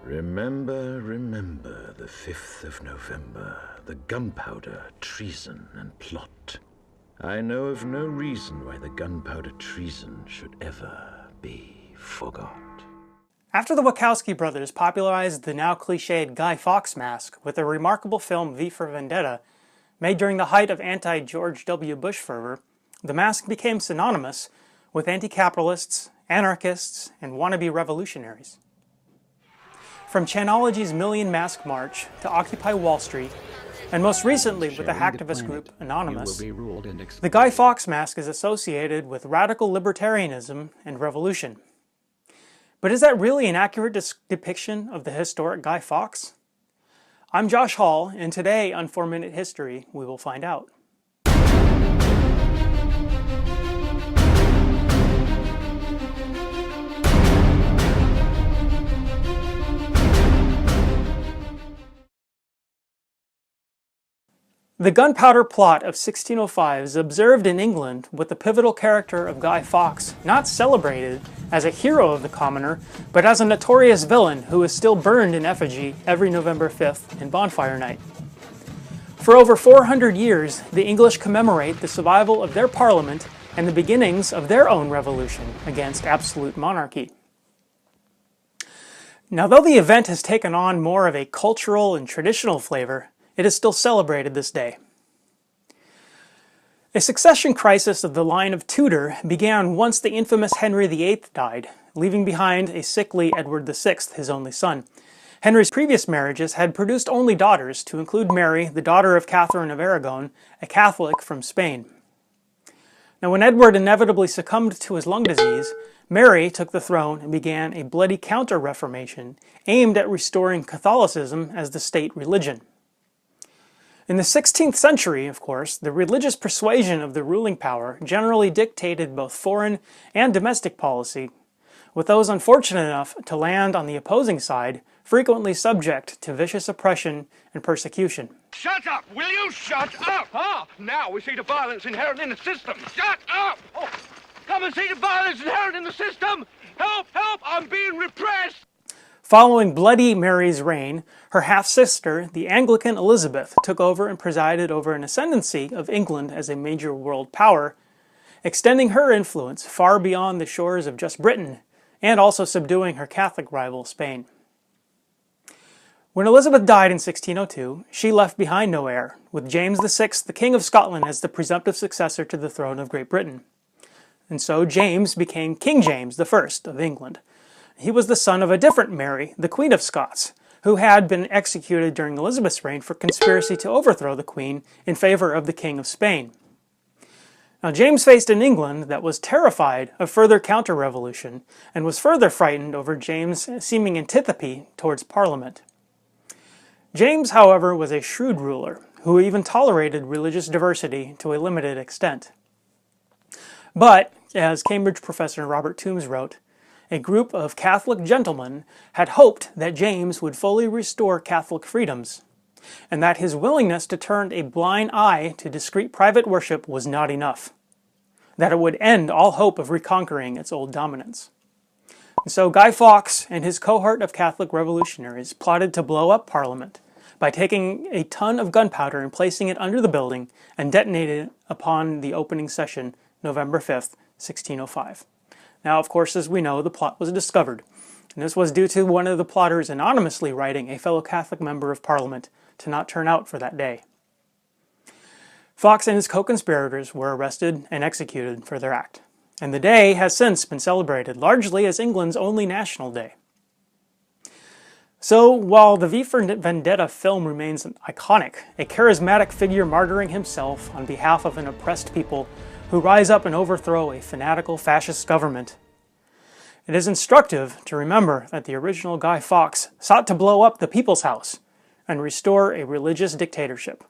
Remember, remember the 5th of November, the gunpowder, treason, and plot. I know of no reason why the gunpowder treason should ever be forgot. After the Wachowski brothers popularized the now cliched Guy Fawkes mask with their remarkable film V for Vendetta, made during the height of anti-George W. Bush fervor, the mask became synonymous with anti-capitalists, anarchists, and wannabe revolutionaries. From Chanology's Million Mask March to Occupy Wall Street, and most recently with the hacktivist group Anonymous, the Guy Fawkes mask is associated with radical libertarianism and revolution. But is that really an accurate depiction of the historic Guy Fawkes? I'm Josh Hall, and today on 4-Minute History, we will find out. The gunpowder plot of 1605 is observed in England with the pivotal character of Guy Fawkes not celebrated as a hero of the commoner, but as a notorious villain who is still burned in effigy every November 5th in Bonfire Night. For over 400 years, the English commemorate the survival of their parliament and the beginnings of their own revolution against absolute monarchy. Now, though the event has taken on more of a cultural and traditional flavor, it is still celebrated this day. A succession crisis of the line of Tudor began once the infamous Henry VIII died, leaving behind a sickly Edward VI, his only son. Henry's previous marriages had produced only daughters, to include Mary, the daughter of Catherine of Aragon, a Catholic from Spain. Now, when Edward inevitably succumbed to his lung disease, Mary took the throne and began a bloody counter-reformation aimed at restoring Catholicism as the state religion. In the 16th century, of course, the religious persuasion of the ruling power generally dictated both foreign and domestic policy, with those unfortunate enough to land on the opposing side frequently subject to vicious oppression and persecution. Shut up! Will you shut up? Ah, now we see the violence inherent in the system. Shut up! Oh, come and see the violence inherent in the system! Help! Help! I'm being repressed! Following Bloody Mary's reign, her half-sister, the Anglican Elizabeth, took over and presided over an ascendancy of England as a major world power, extending her influence far beyond the shores of just Britain, and also subduing her Catholic rival, Spain. When Elizabeth died in 1602, she left behind no heir, with James VI, the King of Scotland, as the presumptive successor to the throne of Great Britain. And so James became King James I of England. He was the son of a different Mary, the Queen of Scots, who had been executed during Elizabeth's reign for conspiracy to overthrow the Queen in favor of the King of Spain. Now, James faced an England that was terrified of further counter-revolution and was further frightened over James' seeming antipathy towards Parliament. James, however, was a shrewd ruler who even tolerated religious diversity to a limited extent. But, as Cambridge professor Robert Toombs wrote, a group of Catholic gentlemen had hoped that James would fully restore Catholic freedoms, and that his willingness to turn a blind eye to discreet private worship was not enough, that it would end all hope of reconquering its old dominance. And so Guy Fawkes and his cohort of Catholic revolutionaries plotted to blow up Parliament by taking a ton of gunpowder and placing it under the building and detonating it upon the opening session, November 5th, 1605. Now, of course, as we know, the plot was discovered, and this was due to one of the plotters anonymously writing a fellow Catholic member of Parliament to not turn out for that day. Fawkes and his co-conspirators were arrested and executed for their act, and the day has since been celebrated largely as England's only national day. So, while the V for Vendetta film remains iconic, a charismatic figure martyring himself on behalf of an oppressed people who rise up and overthrow a fanatical fascist government, it is instructive to remember that the original Guy Fawkes sought to blow up the People's House and restore a religious dictatorship.